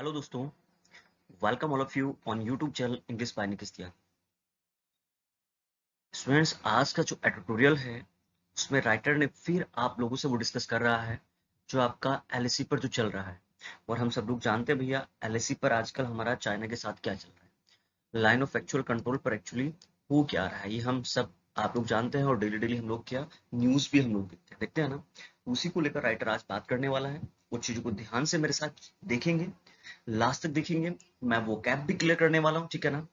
Hello दोस्तों, welcome all of you on YouTube channel English by निकिस्तिया। Students, आज का जो एडिटोरियल है उसमें राइटर ने फिर आप लोगों से वो डिस्कस कर रहा है जो आपका एलएसी पर जो चल रहा है। और हम सब लोग जानते हैं भैया एलएसी पर आजकल हमारा चाइना के साथ क्या चल रहा है, लाइन ऑफ एक्चुअल कंट्रोल पर एक्चुअली हो क्या रहा है, ये हम सब आप लोग जानते हैं। और डेली डेली हम लोग क्या न्यूज भी हम लोग देखते हैं ना, उसी को लेकर राइटर आज बात करने वाला है। वो चीजों को ध्यान से मेरे साथ देखेंगे, लास्ट तक देखेंगे। मैं वो कैप भी क्लियर करने वाला हूँ, ठीक है ना।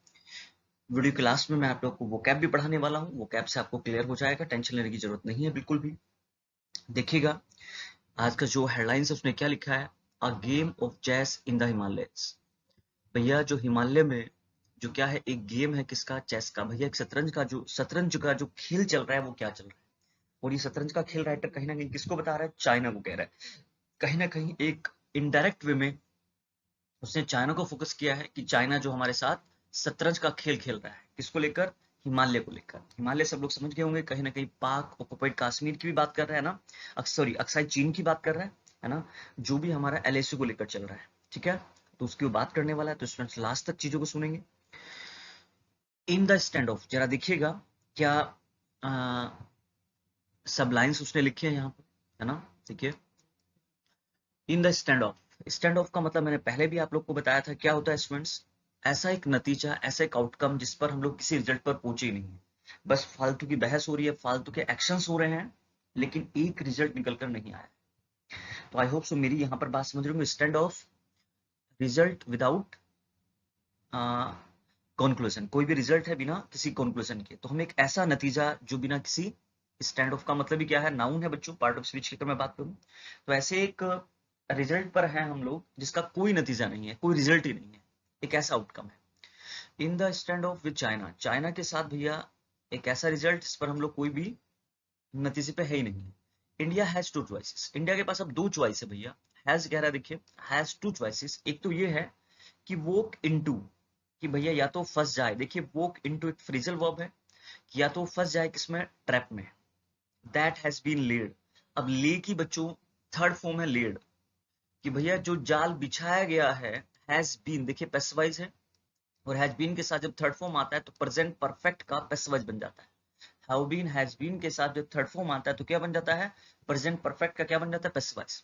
वीडियो क्लास में मैं आप लोग को वो कैप भी पढ़ाने वाला हूँ, वो कैप से आपको क्लियर हो जाएगा, टेंशन लेने की जरूरत नहीं है बिल्कुल भी। देखिएगा आज का जो हेडलाइन है उसने क्या लिखा है, a game of chess in the Himalayas. भैया जो हिमालय में जो क्या है, एक गेम है किसका, चेस का। भैया एक शतरंज का जो खेल चल रहा है वो क्या चल रहा है। और ये शतरंज का खेल राइटर कहीं ना कहीं किसको बता रहा है, चाइना को कह रहा है। कहीं ना कहीं एक इनडायरेक्ट वे में उसने चाइना को फोकस किया है कि चाइना जो हमारे साथ शतरंज का खेल खेल रहा है, किसको लेकर, हिमालय को लेकर। हिमालय सब लोग समझ गए होंगे, कहीं ना कहीं पाक ऑक्युपाइड कश्मीर की भी बात कर रहा है ना, सॉरी अक्साई चीन की बात कर रहा है ना। जो भी हमारा एलएसी को लेकर चल रहा है, ठीक है, तो उसकी वो बात करने वाला है। तो स्टूडेंट्स लास्ट तक चीजों को सुनेंगे। इन द स्टैंड ऑफ जरा देखिएगा क्या सब लाइन्स उसने लिखी है यहाँ पर, है ना। देखिए, इन द स्टैंड ऑफ का मतलब मैंने पहले भी आप लोग को बताया था क्या होता है स्टूडेंट्स। ऐसा एक नतीजा, ऐसा एक आउटकम जिस पर हम लोग किसी रिजल्ट पर पहुंचे ही नहीं है, बस फालतू की बहस हो रही है, फालतू के एक्शंस हो रहे हैं, लेकिन एक रिजल्ट निकल कर नहीं आया। तो आई होप सो मेरी यहाँ पर बात समझ रहे होंगे, stand of result without conclusion. कोई भी रिजल्ट है बिना किसी कंक्लूजन के, तो हम एक ऐसा नतीजा जो बिना किसी, स्टैंड ऑफ का मतलब ही क्या है, नाउन है बच्चों, पार्ट ऑफ स्पीच की अगर मैं बात करूं, तो ऐसे एक रिजल्ट पर है हम लोग जिसका कोई नतीजा नहीं है, कोई रिजल्ट ही नहीं है, एक ऐसा आउटकम है। In the stand of with China, China के साथ भैया एक ऐसा रिजल्ट जिस पर हम लोग कोई भी नतीजे पे है ही नहीं है। India has two choices, India के पास अब दो चॉइस है भैया। हैज कह रहा है, देखिए हैज टू चॉइसेस। एक तो ये है कि वॉक इनटू, कि भैया या तो फंस जाए, देखिए वॉक इनटू एक फ्रेजल वर्ब है, कि या तो फंस जाए किसमें, ट्रैप में, दैट हैज बीन लेड। अब ले की बच्चों थर्ड फॉर्म है लेड, कि भैया जो जाल बिछाया गया है, हैज बीन देखिए पैसिवाइज है, और हैज बीन के साथ जब थर्ड फॉर्म आता है तो प्रेजेंट परफेक्ट का पैसिवाइज बन जाता है। हैव बीन हैज बीन के साथ जब थर्ड फॉर्म आता है तो क्या बन जाता है, प्रेजेंट परफेक्ट का क्या बन जाता है, पैसिवाइज।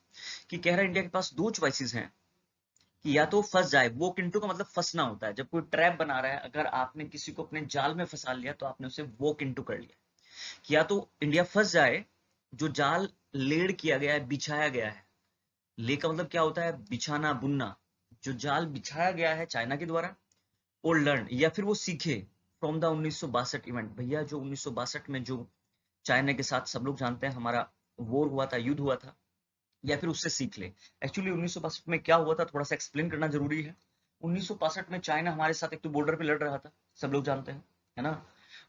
कि कह रहा है इंडिया के पास दो चॉइसेस हैं, कि या तो फंस जाए, वॉक इनटू का मतलब फंसना होता है, जब कोई ट्रैप बना रहा है, अगर आपने किसी को अपने जाल में फंसा लिया तो आपने उसे वॉक इनटू कर लिया। कि या तो इंडिया फंस जाए, जो जाल लेड किया गया है, बिछाया गया है, ले का मतलब क्या होता है, बिछाना बुनना, जो जाल बिछाया गया है चाइना के द्वारा, और लर्न या फिर वो सीखे फ्रॉम द 1962 इवेंट। भैया जो 1962 में जो चाइना के साथ सब लोग जानते हैं हमारा वॉर हुआ था, युद्ध हुआ था, या फिर उससे सीख ले। एक्चुअली 1962 में क्या हुआ था थोड़ा सा एक्सप्लेन करना जरूरी है। 1962 में चाइना हमारे साथ एक तो बॉर्डर पे लड़ रहा था, सब लोग जानते हैं, है ना।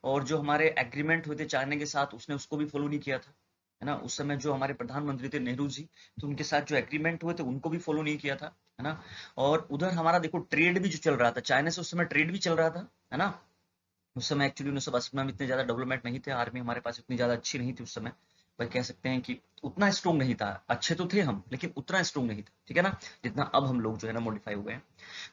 और जो हमारे एग्रीमेंट हुए थे चाइना के साथ, उसने उसको भी फॉलो नहीं किया था, है ना। उस समय जो हमारे प्रधानमंत्री थे नेहरू जी, तो उनके साथ जो एग्रीमेंट हुए थे उनको भी फॉलो नहीं किया था, है ना। और उधर हमारा देखो ट्रेड भी जो चल रहा था चाइना से, उस समय ट्रेड भी चल रहा था, है ना। उस समय एक्चुअली 1962 में हम इतने ज्यादा डेवलपमेंट नहीं थे, आर्मी हमारे पास इतनी ज्यादा अच्छी नहीं थी उस समय, पर कह सकते हैं कि उतना स्ट्रॉन्ग नहीं था। अच्छे तो थे हम, लेकिन उतना स्ट्रॉन्ग नहीं था, ठीक है ना, जितना अब हम लोग जो है ना मॉडिफाई हुए हैं।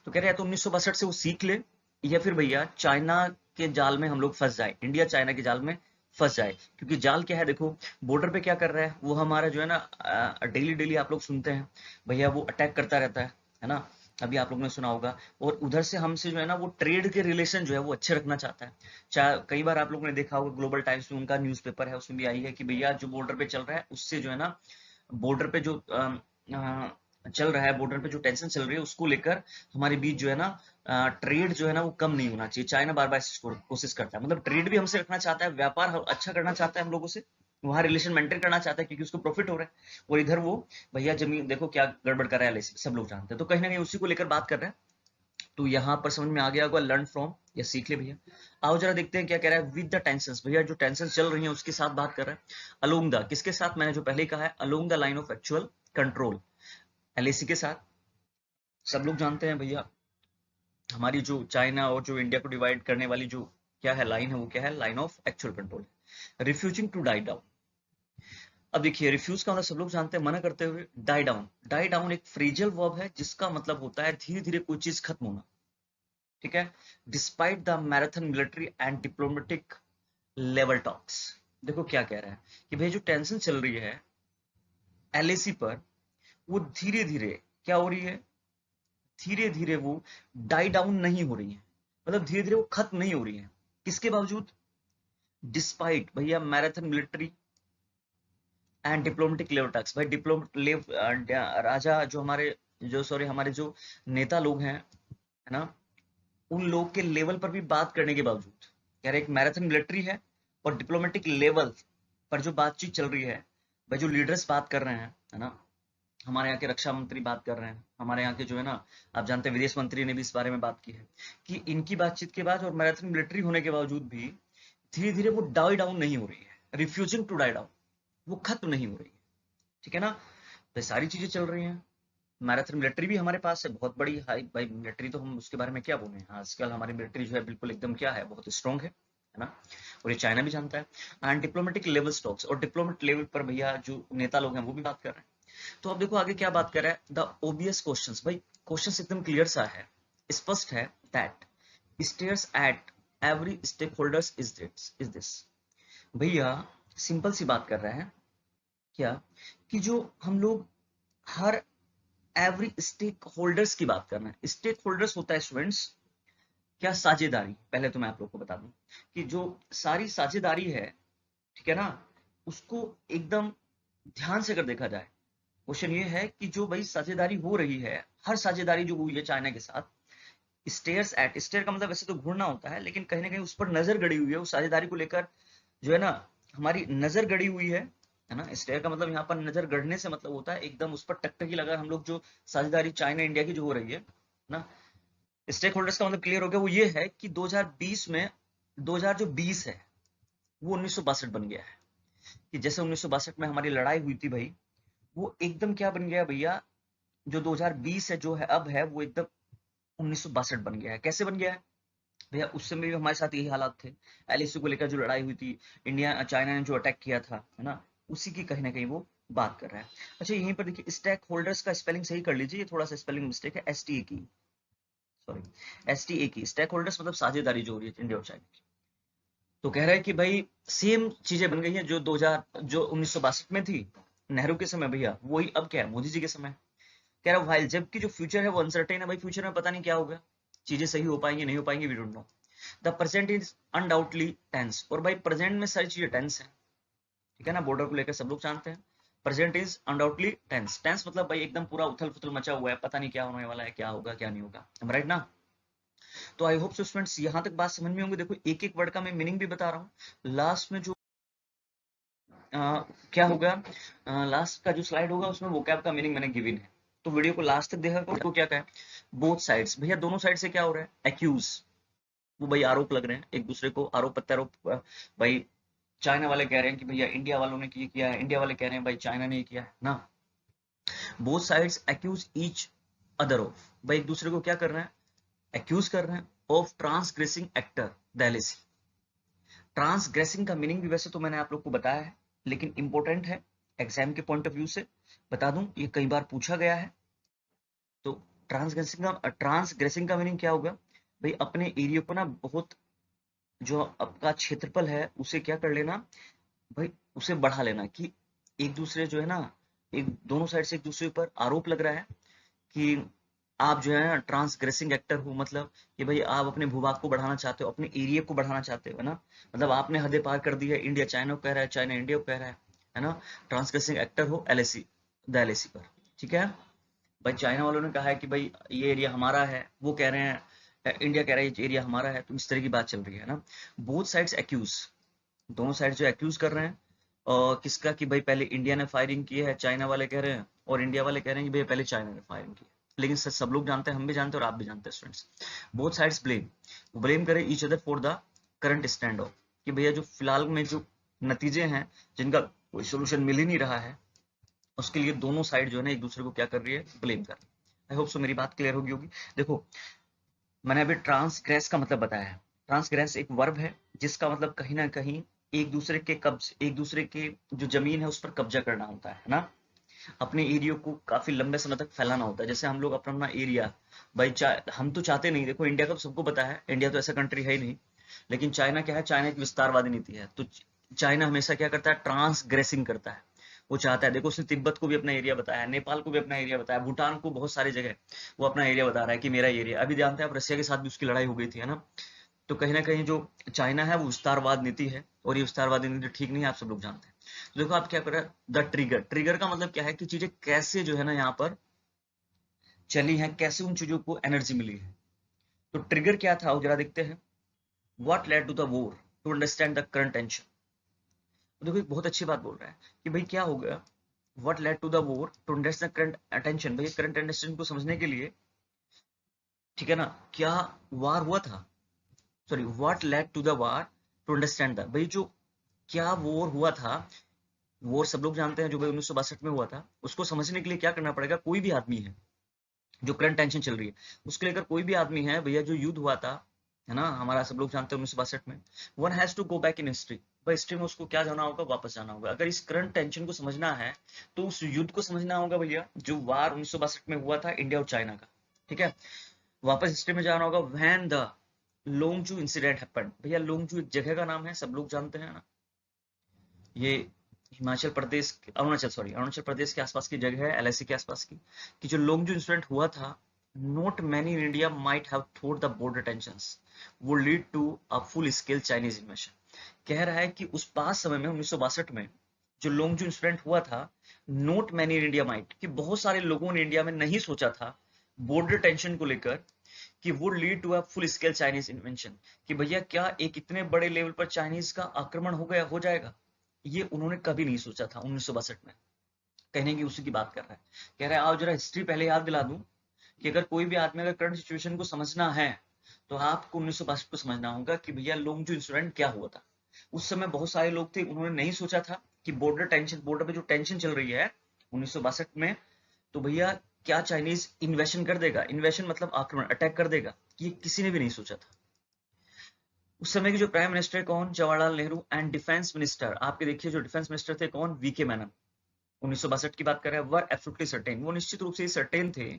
तो कह रहे हैं तो 1962 से वो सीख ले, या फिर भैया चाइना के जाल में हम लोग फंस जाए, इंडिया चाइना के जाल में फंस जाए। क्योंकि जाल क्या है, देखो बॉर्डर पे क्या कर रहा है वो हमारा जो है ना, डेली डेली आप लोग सुनते हैं भैया, वो अटैक करता रहता है ना। अभी आप लोगों ने सुना होगा। और उधर से हमसे जो है ना वो ट्रेड के रिलेशन जो है वो अच्छे रखना चाहता है। चाहे कई बार आप लोगों ने देखा होगा, ग्लोबल टाइम्स में उनका न्यूज़पेपर है, उसमें भी आई है कि भैया जो बॉर्डर पे चल रहा है उससे जो है ना, बॉर्डर पे जो चल रहा है, बॉर्डर पे जो टेंशन चल रही है उसको लेकर हमारे बीच जो है ना, ट्रेड जो है ना वो कम नहीं होना चाहिए। चाइना बार बार कोशिश करता है, मतलब ट्रेड भी हमसे रखना चाहता है, व्यापार अच्छा करना चाहता है हम लोगों से, वहां रिलेशन मेंटेन करना चाहता है क्योंकि उसको प्रॉफिट हो रहा है। और इधर वो भैया जमीन देखो क्या गड़बड़ कर रहा है, सब लोग जानते हैं, तो कहीं ना कहीं उसी को लेकर बात कर रहे हैं। तो यहाँ पर समझ में आ गया होगा, लर्न फ्रॉम या सीख ले भैया। आओ जरा देखते हैं क्या कह रहा है, विद द टेंशंस। भैया जो टेंशन चल रही है उसके साथ बात कर रहा है। अलोंग द किसके साथ, मैंने जो पहले ही कहा है, along the line of actual control, LAC के साथ। सब लोग जानते हैं भैया हमारी जो चाइना और जो इंडिया को डिवाइड करने वाली जो क्या है लाइन है, वो क्या है, line of actual control. Refusing to die down, अब देखिए रिफ्यूज का मतलब सब लोग जानते हैं, मना करते हुए। डाई डाउन, डाई डाउन एक फ्रेजल वर्ब है जिसका मतलब होता है धीरे धीरे कोई चीज खत्म होना, ठीक है। Despite the marathon military and diplomatic level talks, देखो क्या कह रहा है कि भाई जो टेंशन चल रही है एलएसी पर, वो धीरे धीरे क्या हो रही है, धीरे धीरे वो डाई डाउन नहीं हो रही है, मतलब धीरे धीरे वो खत्म नहीं हो रही है। किसके बावजूद? डिस्पाइट भैया marathon military and diplomatic level talks, भाई डिप्लोमेट राजा जो हमारे जो सॉरी हमारे जो नेता लोग हैं, है ना, उन लोग के लेवल पर भी बात करने के बावजूद कह रहे एक मैराथन मिलिट्री है और डिप्लोमेटिक लेवल पर जो बातचीत चल रही है, भाई जो लीडर्स बात कर रहे हैं, है ना, हमारे यहाँ के रक्षा मंत्री बात कर रहे हैं, हमारे यहाँ के जो है ना, आप जानते हैं विदेश मंत्री ने भी इस बारे में बात की है कि इनकी बातचीत के बाद और मैराथन मिलिट्री होने के बावजूद भी धीरे धीरे वो डाई डाउन नहीं हो रही है, रिफ्यूजिंग टू डाई डाउन, वो खत्म नहीं हो रही है, ठीक है ना। तो सारी चीजें चल रही हैं। मैराथन मिलिट्री भी हमारे पास है बहुत बड़ी, हाई भाई मिलिट्री तो हम उसके बारे में क्या बोले, आजकल हमारी मिलिट्री जो है बिल्कुल एकदम क्या है, बहुत स्ट्रॉन्ग है ना, और ये चाइना भी जानता है। एंड डिप्लोमेटिक लेवल स्टॉक्स, और डिप्लोमेट लेवल पर भैया जो नेता लोग हैं वो भी बात कर रहे हैं। तो अब देखो आगे क्या बात कर रहा है, द ओबियस क्वेश्चंस, भाई क्वेश्चन एकदम क्लियर सा है, स्पष्ट है, that stares at every stakeholders is this, भैया सिंपल सी बात कर रहा है क्या, कि जो हम लोग हर एवरी स्टेक होल्डर्स की बात कर रहे हैं। स्टेक होल्डर्स होता है स्टूडेंट्स क्या, साझेदारी। पहले तो मैं आप लोग को बता दूं कि जो सारी साझेदारी है, ठीक है ना, उसको एकदम ध्यान से अगर देखा जाए, क्वेश्चन ये है कि जो भाई साझेदारी हो रही है, हर साझेदारी जो हुई है चाइना के साथ, स्टेयर्स एट, स्टेयर का मतलब वैसे तो घूरना होता है, लेकिन कहीं ना कहीं उस पर नजर गड़ी हुई है, उस साझेदारी को लेकर जो है ना हमारी नजर गड़ी हुई है ना। स्टेयर का मतलब यहाँ पर नजर गड़ने से मतलब होता है एकदम उस पर टकटकी लगा हम लोग, जो साझेदारी चाइना इंडिया की जो हो रही है ना। स्टेक होल्डर्स का मतलब क्लियर हो गया, वो ये है कि 2020 में 2020 है वो 1962 बन गया है, कि जैसे 1962 में हमारी लड़ाई हुई थी भाई, वो एकदम क्या बन गया भैया, जो 2020 है जो है अब है वो एकदम 1962 बन गया है। कैसे बन गया है भैया, उस समय भी हमारे साथ यही हालात थे, एलएसी को लेकर जो लड़ाई हुई थी, इंडिया चाइना ने जो अटैक किया था, है ना, उसी की कहीं ना कहीं वो बात कर रहा है। अच्छा यहीं पर देखिए स्टेक होल्डर्स का स्पेलिंग सही कर लीजिए, ये थोड़ा सा स्पेलिंग मिस्टेक है, एसटीए की, सॉरी एसटीए की, स्टेक होल्डर्स मतलब साझेदारी जो हो रही है इंडिया और चाइना की। तो कह रहा है कि भाई सेम चीजें बन गई हैं जो 2000 जो 1962 में थी नेहरू के समय, भैया वही अब क्या है मोदी जी के समय। कह रहा है भाई जबकि जो फ्यूचर है वो अनसर्टेन है, भाई फ्यूचर में पता नहीं क्या होगा, चीजें सही हो पाएंगी नहीं हो पाएंगी, we don't know. The present is undoubtedly tense, और भाई प्रेजेंट में सारी चीजें टेंस है, ठीक है ना, बॉर्डर को लेकर सब लोग जानते हैं। Present is undoubtedly tense, tense मतलब भाई एकदम पूरा उथल पुथल मचा हुआ है, पता नहीं क्या होने वाला है, क्या होगा क्या नहीं होगा, राइट ना। तो आई होप सो स्टूडेंट्स यहाँ तक बात समझ में होंगे। देखो एक एक वर्ड का मैं मीनिंग भी बता रहा हूँ, लास्ट में जो क्या होगा, लास्ट का जो स्लाइड होगा उसमें वोकैब का मीनिंग मैंने गिवन है, तो वीडियो को लास्ट तक देखा करो। क्या क्या है, बोथ साइड्स, भैया दोनों साइड से क्या हो रहा है, एक्यूज, वो भाई आरोप लग रहे हैं एक दूसरे को, आरोप प्रत्यारोप, भाई चाइना वाले कह रहे हैं कि भैया इंडिया वालों ने ये किया है, इंडिया वाले कह रहे हैं भाई चाइना ने ये किया है ना। Both sides accuse each other of, भाई एक दूसरे को क्या कर रहे हैं, एक्यूज कर रहे हैं, of transgressing actor the LAC. Transgressing का मीनिंग भी वैसे तो मैंने आप लोग को बताया है, लेकिन इंपॉर्टेंट है एग्जाम के पॉइंट ऑफ व्यू से बता दूं, ये कई बार पूछा गया है। तो ट्रांसग्रेसिंग का मीनिंग क्या होगा, भाई अपने एरिया को ना बहुत, जो आपका क्षेत्रफल है उसे क्या कर लेना, भाई उसे बढ़ा लेना, कि एक दूसरे जो है ना, एक दोनों साइड से एक दूसरे पर आरोप लग रहा है कि आप जो है ट्रांसग्रेसिंग एक्टर हो, मतलब कि भाई आप अपने भूभाग को बढ़ाना चाहते हो, अपने एरिया को बढ़ाना चाहते हो, है ना, मतलब आपने हदें पार कर दी है, इंडिया चाइना को कह रहा है, चाइना इंडिया को कह रहा है ना, ट्रांसग्रेसिंग एक्टर हो एलएसी, द एलएसी पर, ठीक है। भाई चाइना वालों ने कहा है कि भाई ये एरिया हमारा है, वो कह रहे हैं इंडिया कह रहा है ये एरिया हमारा है, तो इस तरह की बात चल रही है ना। बोथ साइड्स एक्यूज, दोनों साइड जो एक्यूज कर रहे हैं, और किसका, कि भाई पहले इंडिया ने फायरिंग की है, चाइना वाले कह रहे हैं, और इंडिया वाले कह रहे हैं कि भाई पहले चाइना ने फायरिंग की है। लेकिन सर सब लोग जानते हैं, हम भी जानते हैं और आप भी जानते हैं students, both sides blame, blame करें each other for the current standoff, कि भैया जो फिलहाल में जो नतीजे हैं जिनका कोई सोल्यूशन मिल ही नहीं रहा है, उसके लिए दोनों साइड जो है ना एक दूसरे को क्या कर रही है, ब्लेम कर रही है। आई होप सो मेरी बात क्लियर होगी। देखो मैंने अभी ट्रांसग्रेस का मतलब बताया है, ट्रांसग्रेस एक वर्ब है जिसका मतलब कहीं ना कहीं एक दूसरे के जो जमीन है उस पर कब्जा करना होता है ना, अपने एरिया को काफी लंबे समय तक फैलाना होता है। जैसे हम लोग अपना अपना एरिया, भाई हम तो चाहते नहीं, देखो इंडिया का तो सबको पता है, इंडिया तो ऐसा कंट्री है ही नहीं। लेकिन चाइना क्या है, चाइना एक विस्तारवादी नीति है। तो चाइना हमेशा क्या करता है, ट्रांसग्रेसिंग करता है। वो चाहता है, देखो उसने तिब्बत को भी अपना एरिया बताया, नेपाल को भी अपना एरिया बताया, भूटान को, बहुत सारी जगह वो अपना एरिया बता रहा है कि मेरा एरिया। अभी जानते हैं आप, रशिया के साथ भी उसकी लड़ाई हो गई थी, है ना। तो कहीं ना कहीं जो चाइना है वो विस्तारवाद नीति है, और ये विस्तारवादी नीति ठीक नहीं है, आप सब लोग जानते हैं। तो देखो आप क्या कर रहे हैं, द ट्रिगर, ट्रिगर का मतलब क्या है कि चीजें कैसे जो है ना यहाँ पर चली हैं, कैसे उन चीजों को एनर्जी मिली है। तो ट्रिगर क्या था वो जरा देखते हैं। What led to the war to understand the current tension. देखो एक बहुत अच्छी बात बोल रहा है कि भाई क्या हो गया, what led to the war to understand current attention. भाई करंट अटेंशन को समझने के लिए, ठीक है ना, क्या वार हुआ था, sorry, what led to the war to understand the, भाई जो क्या वॉर हुआ था, वॉर सब लोग जानते हैं जो भाई 1962 में हुआ था, उसको समझने के लिए क्या करना पड़ेगा। कोई भी आदमी है जो करंट टेंशन चल रही है उसके लेकर, कोई भी आदमी है भैया, जो युद्ध हुआ था, है ना, हमारा सब लोग जानते हैं 1962 में, one has to go back in history. भाई हिस्ट्री में उसको क्या जाना होगा, वापस जाना होगा। अगर इस करंट टेंशन को समझना है तो उस युद्ध को समझना होगा भैया, जो वार 1962 में हुआ था इंडिया और चाइना का, ठीक है। वापस हिस्ट्री में जाना होगा, व्हेन द लोंगजू इंसिडेंट हैपेंड। भैया लोंगजू एक जगह का नाम है, सब लोग जानते हैं ना, ये हिमाचल प्रदेश, अरुणाचल प्रदेश के आसपास की जगह है, एलआईसी के आसपास की, कि जो लोंगजू इंसिडेंट हुआ था, not many in India might have thought the border tensions would lead to a full scale Chinese invasion. कह रहा है कि उस पास समय में 1962 में जो लोंगजू इंसिडेंट हुआ था, not many in India might, कि बहुत सारे लोगों ने इंडिया में नहीं सोचा था बॉर्डर टेंशन को लेकर, कि would lead to a full scale Chinese invention, कि भैया क्या एक इतने बड़े लेवल पर चाइनीज का आक्रमण हो जाएगा। ये उन्होंने कभी नहीं सोचा था 1962 में। कहने की उसी की बात कर रहा है। कह रहा है आओ जरा हिस्ट्री पहले याद दिला दूं, कि अगर कोई भी आदमी अगर करंट सिचुएशन को समझना है तो आपको 1962 को समझना होगा कि भैया लोंगजू इंसिडेंट क्या हुआ था। उस समय बहुत सारे लोग थे, उन्होंने नहीं सोचा था कि बॉर्डर पे जो टेंशन चल रही है 1962 में, तो भैया क्या चाइनीज इन्वेशन कर देगा, इन्वेशन मतलब आक्रमण, अटैक कर देगा, ये किसी ने भी नहीं सोचा था। उस समय के जो प्राइम मिनिस्टर कौन, Jawaharlal Nehru, and defence minister, आपके देखिए जो डिफेंस मिनिस्टर थे कौन, वीके मैनन, 1962 की बात कर रहे हैं, वर एब्सोल्युटली सर्टेन, वो निश्चित रूप से सर्टेन थे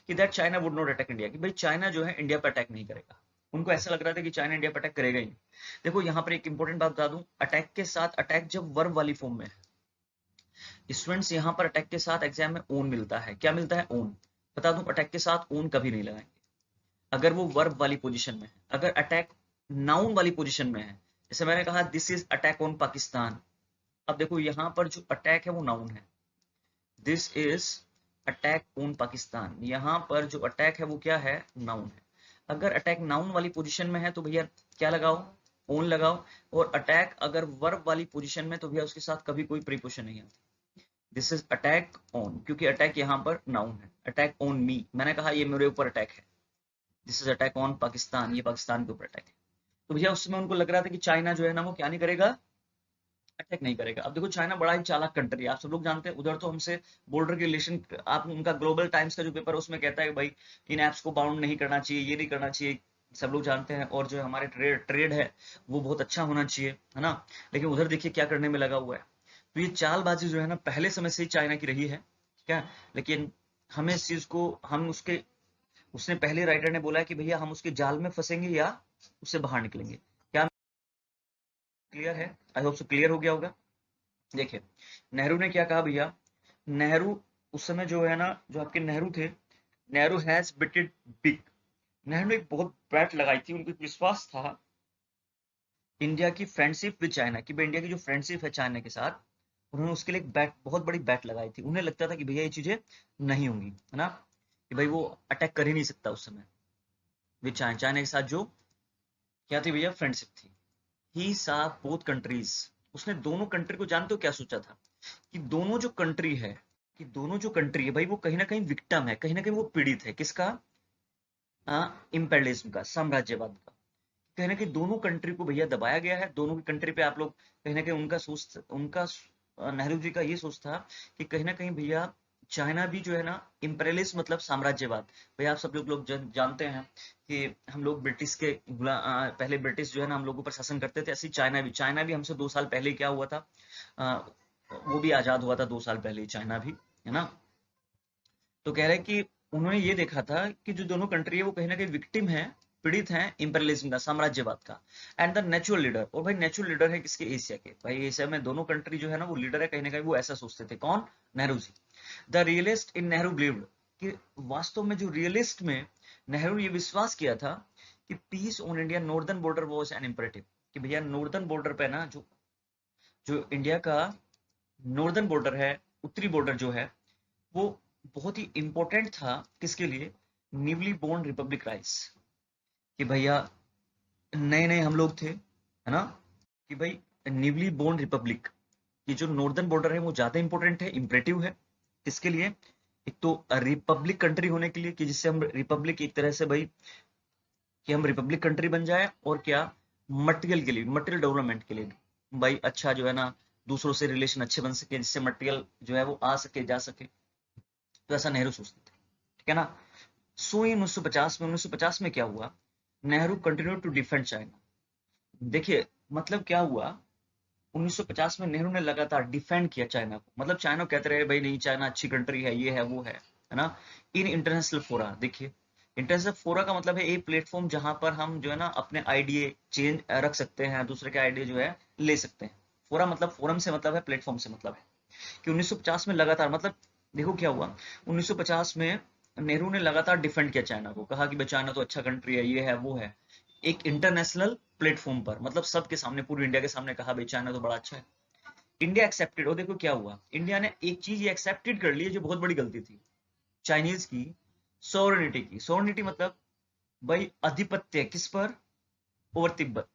कि that China would not attack India, कि भाई चाइना जो है इंडिया पर अटैक नहीं करेगा। उनको ऐसा लग रहा था कि चाइना इंडिया पर अटैक करेगा ही नहीं। देखो यहाँ पर एक इंपॉर्टेंट बात बता दूं, अटैक के साथ, अटैक जब वर्ब वाली फॉर्म में है, स्टूडेंट्स यहाँ पर अटैक के साथ एग्जाम में ओन मिलता है, क्या मिलता है, ओन। बता दूं अटैक के साथ ओन कभी नहीं लगाएंगे अगर वो वर्ब वाली पोजीशन में है। अगर अटैक नाउन वाली पोजीशन में है, जैसे मैंने कहा this is attack on Pakistan, अब देखो यहाँ पर जो अटैक है वो नाउन है, this is attack on Pakistan, यहाँ पर जो अटैक है वो क्या है, नाउन है। अगर अटैक नाउन वाली पोजीशन में है तो भैया क्या लगाओ, ओन लगाओ। और अटैक अगर वर्ब वाली पोजीशन में तो भैया उसके साथ कभी कोई प्रीपोजिशन नहीं आता। दिस इज अटैक ऑन, क्योंकि अटैक यहाँ पर नाउन है, अटैक ऑन मी, मैंने कहा ये मेरे ऊपर अटैक है। This is attack on Pakistan, ये पाकिस्तान के ऊपर अटैक है। तो भैया उस समय उनको लग रहा था कि चाइना जो है ना वो क्या नहीं करेगा, अटैक नहीं करेगा। अब देखो चाइना बड़ा ही चालाक कंट्री है, आप सब लोग जानते हैं, उधर तो हमसे बॉर्डर के रिलेशन, आप उनका ग्लोबल टाइम्स का जो पेपर है उसमें कहता है कि भाई इन ऐप्स को बाउंड नहीं करना चाहिए, ये नहीं करना चाहिए, सब लोग जानते हैं। और जो हमारे ट्रेड है वो बहुत अच्छा होना चाहिए, है ना। लेकिन उधर देखिए क्या करने में लगा हुआ है। तो ये चालबाजी जो है ना पहले समय से ही चाइना की रही है, क्या। लेकिन हमें इस चीज को, हम उसके, उसने पहले राइटर ने बोला है कि भैया हम उसके जाल में फंसेंगे या उससे बाहर निकलेंगे। क्या क्लियर है, आई होप सो क्लियर हो गया होगा। देखिए नेहरू ने क्या कहा भैया, नेहरू उस समय जो है ना, जो आपके नेहरू थे, नेहरू हैज बिटेड बिग, नेहरू ने एक बहुत बैट लगाई थी, उनको एक विश्वास था इंडिया की फ्रेंडशिप विद चाइना, कि भाई इंडिया की जो फ्रेंडशिप है चाइना के साथ, उन्होंने उसके लिए एक बैट, बहुत बड़ी बैट लगाई थी। उन्हें लगता था कि भैया ये चीजें नहीं होंगी, है ना, कि भाई वो अटैक कर ही नहीं सकता उस समय विद चाइना, चाइना के साथ जो क्या थी भैया, फ्रेंडशिप थी। ही सा बोथ कंट्रीज, उसने दोनों कंट्री को, जानते हो क्या सोचा था, कि दोनों जो कंट्री है, कि दोनों जो कंट्री है भाई वो कहीं ना कहीं विक्टिम है, कहीं ना कहीं वो पीड़ित है, किसका, इंपेरियलिज्म का, साम्राज्यवाद का। कहीं ना कहीं दोनों कंट्री को भैया दबाया गया है, दोनों की कंट्री पे आप लोग कहीं ना कहीं उनका सोच, उनका नेहरू जी का ये सोच था कि कहीं ना कहीं भैया चाइना भी जो है ना इम्पेरियलिस्ट मतलब साम्राज्यवाद। भाई आप सब लोग जानते हैं कि हम लोग ब्रिटिश के पहले ब्रिटिश जो है ना हम लोगों पर शासन करते थे, ऐसे चाइना भी हमसे 2 साल पहले क्या हुआ था, आ, वो भी आजाद हुआ था 2 साल पहले ही, चाइना भी, है ना। तो कह रहे हैं कि उन्होंने ये देखा था कि जो दोनों कंट्री है वो कहीं ना कहीं विक्टिम है, पीड़ित हैं इम्पेरियलिज्म का, साम्राज्यवाद का। एंड द नेचुरल लीडर, और भाई नेचुरल लीडर है किसके, एशिया के। भाई एशिया में दोनों कंट्री जो है ना वो लीडर है, कहीं ना कहीं वो ऐसा सोचते थे। कौन? Nehru ji. The realist in Nehru believed कि वास्तव में जो रियलिस्ट में नेहरू ये विश्वास किया था कि peace on India northern border was an imperative, कि भैया नॉर्दर्न बॉर्डर पे ना जो जो इंडिया का नॉर्दर्न बॉर्डर है, उत्तरी बॉर्डर जो है, वो बहुत ही इंपॉर्टेंट था। किसके लिए? न्यूली बोर्न रिपब्लिक राइट्स, कि भैया नए नए हम लोग थे, है ना, कि भाई न्यूली बोर्न रिपब्लिक, ये जो नॉर्दर्न बॉर्डर है वो ज्यादा इंपॉर्टेंट है, इंपरेटिव है। किसके लिए? एक तो रिपब्लिक कंट्री होने के लिए, कि जिससे हम रिपब्लिक एक तरह से भाई कि हम रिपब्लिक कंट्री बन जाए, और क्या, मटेरियल के लिए, मटेरियल डेवलपमेंट के लिए भाई, अच्छा जो है ना दूसरों से रिलेशन अच्छे बन सके, जिससे मटेरियल जो है वो आ सके, जा सके। तो ऐसा नेहरू सोचते थे, ठीक है ना। सो इन 1950 में क्या हुआ, Nehru continue to defend China. देखिए मतलब क्या हुआ, 1950 में नेहरू ने लगातार डिफेंड किया चाइना को, मतलब चाइना को कहते रहे भाई नहीं चाइना अच्छी कंट्री है, ये है वो है ना। इन इंटरनेशनल फोरा, देखिए इंटरनेशनल फोरा का मतलब है एक प्लेटफॉर्म जहां पर हम जो है ना अपने आइडिया चेंज रख सकते हैं, दूसरे के आइडिया जो है ले सकते हैं। फोरा मतलब फोरम से मतलब है, प्लेटफॉर्म से मतलब है। कि 1950 में लगातार, मतलब देखो क्या हुआ, 1950 में नेहरू ने लगातार डिफेंड किया चाइना को, कहा कि भाई चाइना तो अच्छा कंट्री है, ये है वो है, एक इंटरनेशनल प्लेटफॉर्म पर, मतलब सबके सामने, पूरी इंडिया के सामने कहा भाई चाइना तो बड़ा अच्छा है। इंडिया एक्सेप्टेड, और देखो क्या हुआ, इंडिया ने एक चीज ये एक्सेप्टेड कर ली जो बहुत बड़ी गलती थी चाइनीज की, सोवरेनिटी की। सोवरेनिटी मतलब भाई आधिपत्य किस पर? ओवर तिब्बत।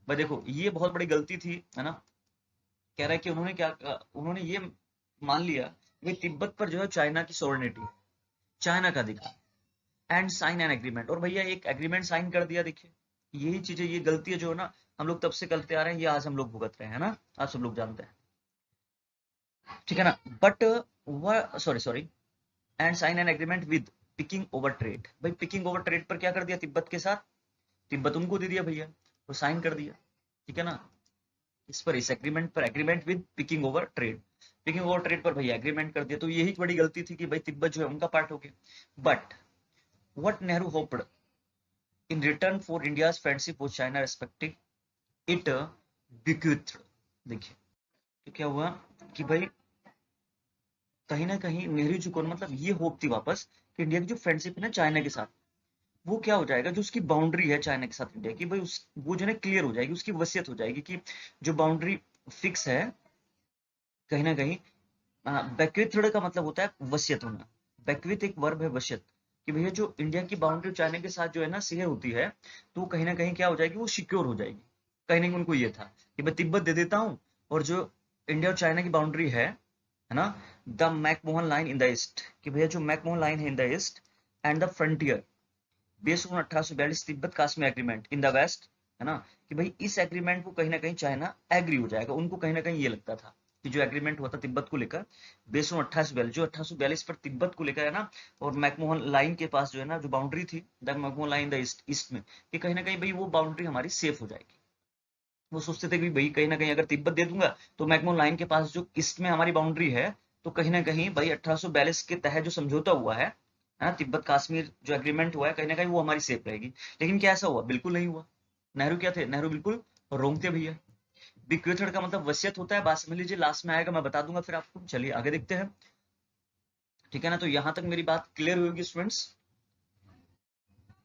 भाई देखो ये बहुत बड़ी गलती थी, है ना। कह रहा है कि उन्होंने क्या कहा, उन्होंने ये मान लिया कि तिब्बत पर जो है चाइना की सोवरेनिटी, चाइना का अधिकार, एंड साइन एन एग्रीमेंट, और भैया एक एग्रीमेंट साइन कर दिया। देखिए यही चीजें, ये गलती है जो है ना हम लोग तब से करते आ रहे हैं, ये आज हम लोग भुगत रहे हैं ना, आप सब लोग जानते हैं, ठीक है ना। बट वह sorry sorry and sign an agreement with Peking over trade. भाई पिकिंग ओवर ट्रेड पर क्या कर दिया तिब्बत के साथ, तिब्बत उनको दे दिया भैया, वो साइन कर दिया, ठीक है ना। इस पर, इस एग्रीमेंट पर, agreement with Peking over trade, picking over trade पर भैया एग्रीमेंट कर दिया। तो यही बड़ी गलती थी कि भाई तिब्बत जो है उनका पार्ट हो गया। But what Nehru hoped in return for India's friendship with China respecting it bequeathed। देखिए तो क्या हुआ कि भाई कहीं ना कहीं नेहरू जी को मतलब ये होप थी वापस कि इंडिया की जो फ्रेंडशिप है ना चाइना के साथ, वो क्या हो जाएगा, जो उसकी बाउंड्री है चाइना के साथ इंडिया की, भाई उस वो जो है क्लियर हो जाएगी, उसकी वसीयत हो जाएगी कि जो बाउंड्री फिक्स है कहीं ना कहीं। बैक्विथ का मतलब होता है वसीयत होना, बैक्विथ एक वर्ब है वसीयत, कि भैया जो इंडिया की बाउंड्री चाइना के साथ जो है ना शेयर होती है, तो वो कहीं ना कहीं क्या हो जाएगी, वो सिक्योर हो जाएगी। कहीं ना कहीं उनको ये था कि मैं तिब्बत दे देता हूँ, और जो इंडिया और चाइना की बाउंड्री है ना, the McMahon line in the east, कि भैया जो मैकमोहन लाइन है in the east, and the frontier based on 1842 Tibet Kashmir agreement in the west, है ना, कि भाई इस एग्रीमेंट को कहीं ना कहीं चाइना एग्री हो जाएगा। उनको कहीं ना कहीं ये लगता था कि जो एग्रीमेंट हुआ था तिब्बत को लेकर, बेस्ड ऑन 1842, जो 1842 पर तिब्बत को लेकर है ना, और मैकमोहन लाइन के पास जो है ना जो बाउंड्री थी, the McMahon line the east में, कि कहीं ना कहीं भाई वो बाउंड्री हमारी सेफ हो जाएगी। वो सोचते थे कि भाई कहीं ना कहीं अगर तिब्बत दे दूंगा तो मैकमोहन लाइन के पास जो ईस्ट में हमारी बाउंड्री है, तो कहीं ना कहीं भाई 1842 के तहत जो समझौता हुआ है ना, तिब्बत कश्मीर जो एग्रीमेंट हुआ है, कहीं ना कहीं वो हमारी सेफ रहेगी। लेकिन क्या ऐसा हुआ? बिल्कुल नहीं हुआ। नेहरू क्या थे? नेहरू बिल्कुल रोंग थे भैया। बिक्वेथड का मतलब वसीयत होता है, बात समझ लीजिए, लास्ट में आएगा मैं बता दूंगा फिर आपको। चलिए आगे देखते हैं, ठीक है ना। तो यहां तक मेरी बात क्लियर होगी स्टूडेंट्स,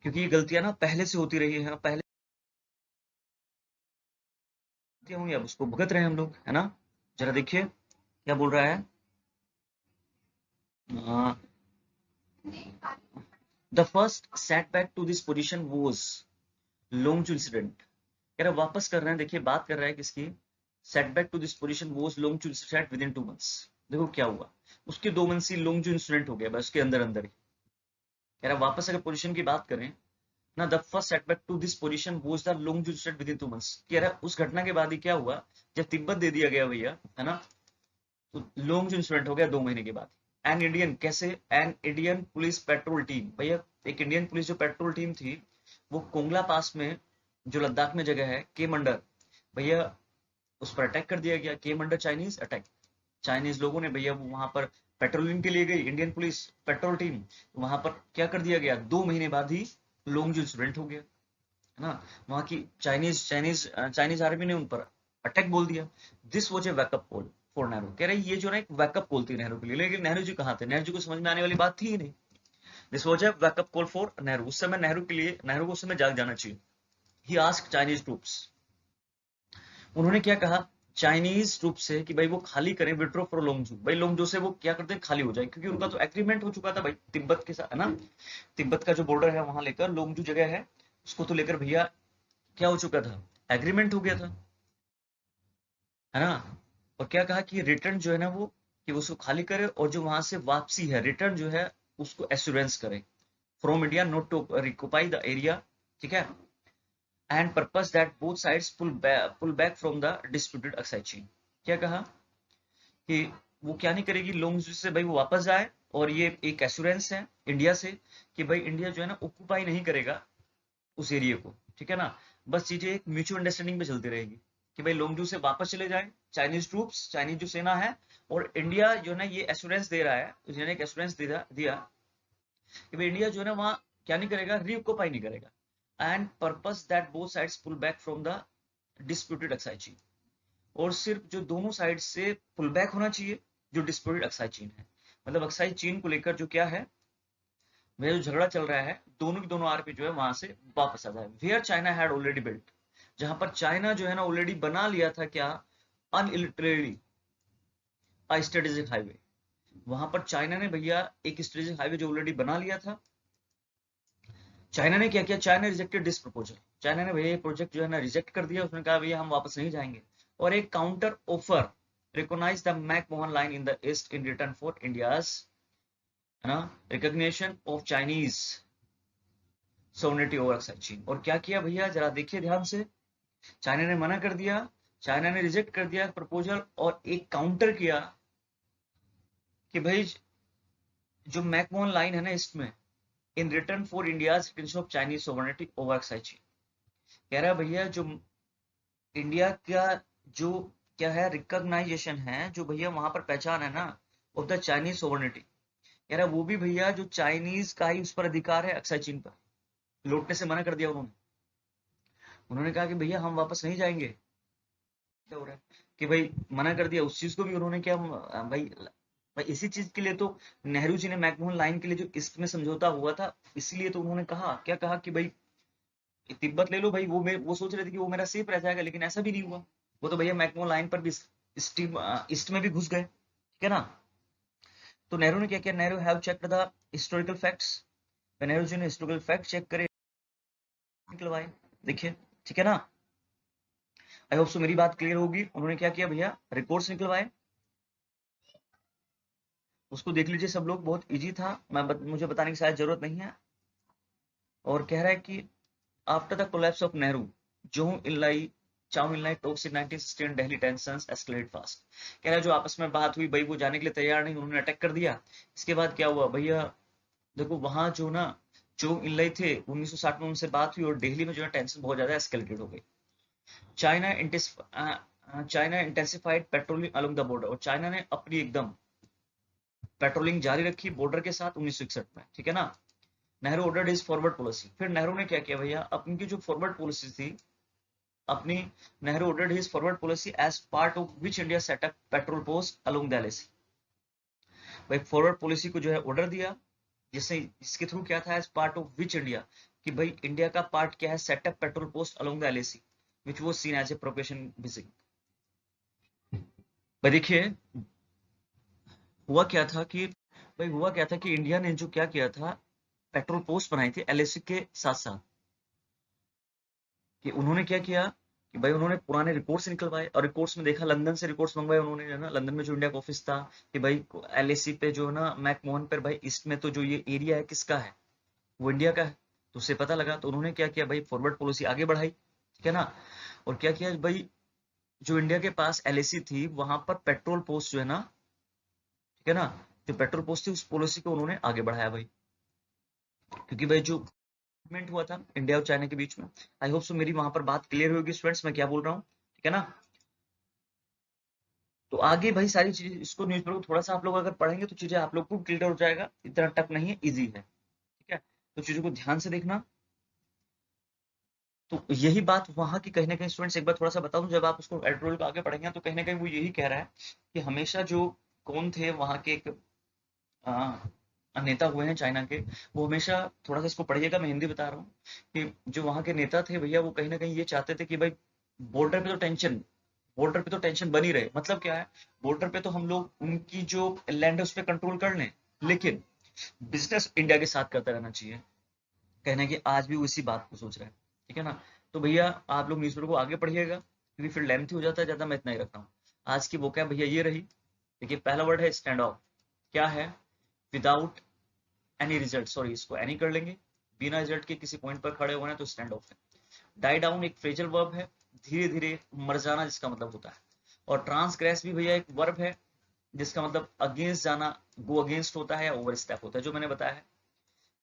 क्योंकि ये गलतियां ना पहले से होती रही है, पहले होंगी, अब उसको भुगत रहे हैं हम लोग, है ना। जरा देखिए क्या बोल रहा है, the first setback to this position was Longju incident. कह रहा वापस कर रहे हैं, देखिए बात कर रहा है किसकी, setback to this position was Longju incident within 2 months। देखो क्या हुआ, उसके 2 मंथ ही लोंगचू इंसिडेंट हो गया, बस उसके अंदर अंदर ही। कह रहा वापस अगर पोजीशन की बात करें ना, the first setback to this position was the Longju incident within 2 months। कह रहा उस घटना के बाद ही क्या हुआ, जब तिब्बत दे दिया गया भैया, है ना, तो लोंगचू इंसिडेंट हो गया 2 महीने के बाद। एन इंडियन, कैसे? An Indian police petrol team, भैया एक इंडियन पुलिस जो पेट्रोल टीम थी वो कोंगला पास में, जो लद्दाख में जगह है, के मंडर, भैया उस पर अटैक कर दिया गया। के मंडर चाइनीज अटैक, चाइनीज लोगों ने भैया वहां पर पेट्रोलिंग के लिए गई इंडियन पुलिस पेट्रोल टीम, वहां पर क्या कर दिया गया, 2 महीने बाद ही लोंगजू इंसिडेंट हो गया, है ना। वहां की चाइनीज आर्मी ने उन पर अटैक बोल दिया। This was a backup call for Nehru. कह रहे ये जो ना एक बैकअप कॉल थी नेहरू के लिए, लेकिन नेहरू जी कहाँ थे? नेहरू जी को समझ में आने वाली बात थी ही नहीं। This was a backup call for Nehru. उस समय नेहरू के लिए, नेहरू को उस समय जाग जाना चाहिए। ही आस्क्ड चाइनीज ट्रूप्स, उन्होंने क्या कहा चाइनीज ट्रूप से कि भाई वो खाली करें, विड्रॉ फ्रॉम लोंगजू। भाई लोंगजू से वो क्या करते हैं, खाली हो जाए, क्योंकि उनका तो एग्रीमेंट हो चुका था भाई तिब्बत के साथ, है ना। तिब्बत का जो बॉर्डर है वहां लेकर लोंगजू जगह है, उसको तो लेकर भैया क्या हो चुका था, एग्रीमेंट हो गया था, है ना। और क्या कहा कि रिटर्न जो है ना वो, कि उसको खाली करे, और जो वहां से वापसी है रिटर्न जो है उसको एश्योरेंस करे from India not to reoccupy the area, ठीक है, and purpose that both sides pull back from the disputed Aksai Chin. क्या कहा कि वो क्या नहीं करेगी, लोंगजू से भाई वो वापस जाए, और ये एक एश्योरेंस है इंडिया से कि भाई इंडिया जो है ना ऑक्यूपाई नहीं करेगा उस एरिया को, ठीक है ना। बस चीजें एक म्यूचुअल अंडरस्टैंडिंग पे चलती रहेगी कि भाई लोंगजू से वापस चले जाए चाइनीज ट्रूप्स, चाइनीज जो सेना है, और इंडिया जो है ना ये एश्योरेंस दे रहा है, इंडिया ने एक एश्योरेंस दिया कि भाई इंडिया जो है ना वहां क्या नहीं करेगा, रीऑक्यूपाई नहीं करेगा, and purpose that both sides pull back from the disputed Aksai Chin. और सिर्फ जो दोनों साइड से पुल बैक होना चाहिए जो डिस्प्यूटेड अक्साई चीन है, मतलब अक्साई चीन को लेकर जो क्या है, वह जो झगड़ा चल रहा है, दोनों की दोनों आर्मी जो है वहां से वापस आ जाए। Where China had already built, जहां पर चाइना जो है ना ऑलरेडी बना लिया था क्या, अनइलिटरेटली स्ट्रेटेजिक हाईवे। वहां पर चाइना ने भैया एक स्ट्रेटेजिक हाईवे जो ऑलरेडी बना लिया था, चाइना ने क्या किया, China rejected this proposal. China ने भैया ये प्रोजेक्ट जो है ना रिजेक्ट कर दिया, उसने कहा भैया हम वापस नहीं जाएंगे, और एक counter offer recognize the McMahon line in the east in return for India's, है ना, recognition of Chinese sovereignty over Aksai Chin. और क्या किया भैया जरा देखिए ध्यान से, चाइना ने मना कर दिया, चाइना ने रिजेक्ट कर दिया प्रपोजल, और एक काउंटर किया कि भाई जो मैकमोहन लाइन है ना इसमें, इन return for India's recognition of Chinese sovereignty over Aksai चीन। कह रहा है भैया जो इंडिया का जो क्या है रिकॉग्नाइजेशन है, जो भैया वहां पर पहचान है ना ऑफ द चाइनीज सोवरेनिटी, कह रहा है वो भी भैया जो चाइनीज का ही उस पर अधिकार है अक्साई चीन पर, लौटने से मना कर दिया उन्होंने। उन्होंने कहा कि भैया हम वापस नहीं जाएंगे। क्या हो रहा है कि भाई मना कर दिया उस चीज को भी उन्होंने, क्या भाई, भाई इसी चीज के लिए तो नेहरू जी ने मैकमोहन लाइन के लिए जो ईस्ट में समझौता हुआ था, इसलिए तो उन्होंने कहा, क्या कहा कि भाई तिब्बत ले लो भाई, वो सोच रहे थे कि वो मेरा सेफ रह जाएगा, लेकिन ऐसा भी नहीं हुआ। वो तो भैया मैकमोहन लाइन पर भी ईस्ट में भी घुस गए, ठीक है ना। तो नेहरू ने क्या किया, Nehru have checked the historical facts. Nehru ji ने हिस्टोरिकल फैक्ट चेक करे, निकलवाए, देखिए, ठीक है ना। आई होप सो मेरी बात क्लियर होगी। उन्होंने क्या किया भैया, रिपोर्ट्स निकलवाए, उसको देख लीजिए सब लोग, बहुत इजी था, मुझे बताने की शायद जरूरत नहीं है। और कह रहा है कि after the collapse of Nehru, Zhou Enlai Chou Enlai talks in 1916 Delhi tensions escalate fast. कह रहा है जो आपस में बात हुई भाई वो जाने के लिए तैयार नहीं, उन्होंने अटैक कर दिया। इसके बाद क्या हुआ भैया, देखो वहां जो ना जो इनलाई थे 1960 में उनसे बात हुई, और दिल्ली में जो है टेंशन बहुत ज्यादा एस्केलेटेड हो गई। China China intensified patrolling along the border, और चाइना ने अपनी एकदम पेट्रोलिंग जारी रखी बॉर्डर के साथ 1961 में, ठीक है ना। Nehru ordered his forward policy, फिर नेहरू ने क्या किया भैया, अपनी की जो फॉरवर्ड पॉलिसी थी अपनी, Nehru ordered his forward policy as part of which India set up patrol post along the LAC. भाई फॉरवर्ड पॉलिसी को जो है ऑर्डर दिया, जिससे इसके थ्रू क्या था, as part of which India, कि भाई इंडिया का पार्ट क्या है, setup patrol post along the LAC which was seen as a provocation Beijing. भाई देखिए हुआ क्या था कि, भाई हुआ क्या था कि इंडिया ने जो क्या किया था, पेट्रोल पोस्ट बनाई थी एलएसी के साथ साथ, कि उन्होंने क्या किया कि भाई उन्होंने पुराने रिपोर्ट्स निकलवाए, और रिपोर्ट्स में देखा, लंदन से रिपोर्ट्स मंगवाए उन्होंने, है ना, लंदन में जो इंडिया का ऑफिस था, कि भाई एलएसी पे जो है ना मैकमोहन पर, भाई ईस्ट में तो जो ये एरिया है किसका है, वो इंडिया का है। तो उससे पता लगा, तो उन्होंने क्या किया भाई, फॉरवर्ड पॉलिसी आगे बढ़ाई, ठीक है ना। और क्या किया भाई, जो इंडिया के पास एलएसी थी वहां पर पेट्रोल पोस्ट जो है ना, ठीक है ना, जो पेट्रोल पॉलिसी थी उस पॉलिसी को उन्होंने आगे बढ़ाया भाई, क्योंकि भाई जो agreement हुआ था इंडिया और चाइना के बीच में, आई होप सो मेरी वहां पर बात क्लियर होगी स्टूडेंट्स, मैं क्या बोल रहा हूँ, ठीक है ना। तो आगे भाई सारी चीजें, इसको न्यूज़पेपर को थोड़ा सा आप लोग अगर पढ़ेंगे तो चीजें आप लोग को क्लियर हो जाएगा, इतना टफ नहीं है, इजी है, ठीक है। तो चीजों को ध्यान से देखना। तो यही बात वहां की कहीं ना कहीं स्टूडेंट्स, एक बार थोड़ा सा बताऊं, जब आप उसको एडिटोरियल को आगे पढ़ेंगे तो कहीं ना कहीं वो यही कह रहा है कि हमेशा जो कौन थे वहां के एक नेता हुए हैं चाइना के, वो हमेशा, थोड़ा सा इसको पढ़िएगा, मैं हिंदी बता रहा हूँ, कि जो वहां के नेता थे भैया वो कहीं ना कहीं ये चाहते थे कि भाई बॉर्डर पे तो टेंशन, बॉर्डर पे तो टेंशन बनी रहे, मतलब क्या है, बॉर्डर पे तो हम लोग उनकी जो लैंड है उस पर कंट्रोल कर लें, लेकिन बिजनेस इंडिया के साथ करता रहना चाहिए। कहना कि आज भी वो इसी बात को सोच रहे हैं, ठीक है ना। तो भैया आप लोग न्यूज़पेपर को आगे पढ़िएगा, क्योंकि फिर लेंथी हो जाता है ज्यादा, मैं इतना ही रखता हूँ। आज की वोकैब भैया ये रही। देखिए पहला वर्ड है स्टैंड ऑफ, क्या है, विदाउट एनी रिजल्ट, सॉरी इसको एनी कर लेंगे, बिना रिजल्ट के किसी पॉइंट पर खड़े होना तो स्टैंड ऑफ है। डाई डाउन एक फ्रेजल वर्ब है, धीरे धीरे मर जाना जिसका मतलब होता है। और ट्रांसग्रेस भी भैया एक वर्ब है जिसका मतलब अगेंस्ट जाना, गो अगेंस्ट होता है या ओवर स्टेप होता है, जो मैंने बताया है।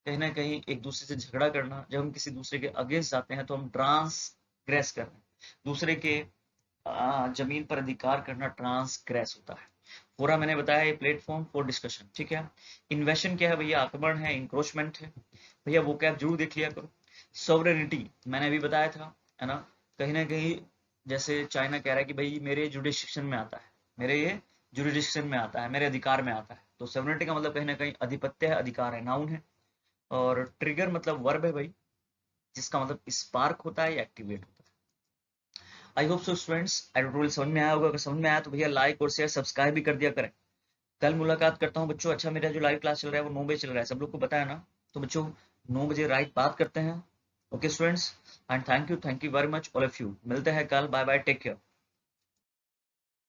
कहीं ना कहीं एक दूसरे से झगड़ा करना, जब हम किसी दूसरे के अगेंस्ट जाते हैं तो हम ट्रांसग्रेस कर रहे हैं, दूसरे के जमीन पर अधिकार करना ट्रांसग्रेस होता है। पूरा मैंने बताया ये प्लेटफॉर्म फॉर डिस्कशन, ठीक है। इन्वेशन क्या है भैया, आक्रमण है, इंक्रोचमेंट है भैया, वो क्या जरूर देख लिया करो। सॉवरेनिटी मैंने अभी बताया था, है ना, कहीं ना कहीं जैसे चाइना कह रहा है कि भाई मेरे जुडिक्शन में आता है, मेरे ये जुडिक्शन में आता है, मेरे अधिकार में आता है, तो सॉवरेनिटी का मतलब कहीं ना कहीं आधिपत्य है, अधिकार है, नाउन है। और ट्रिगर मतलब वर्ब है भाई, जिसका मतलब स्पार्क होता है या एक्टिवेट होता है। I hope so students editorial समझ में आया होगा, अगर समझ में आया तो भैया लाइक और शेयर सब्सक्राइब भी कर दिया करें। कल मुलाकात करता हूँ बच्चों। अच्छा मेरा जो लाइव क्लास चल रहा है वो 9 बजे चल रहा है, सब लोग को पता है ना। तो बच्चों 9 बजे राइट बात करते हैं। Okay students, and thank you very much all of you. मिलते हैं कल, बाय बाय, टेक केयर।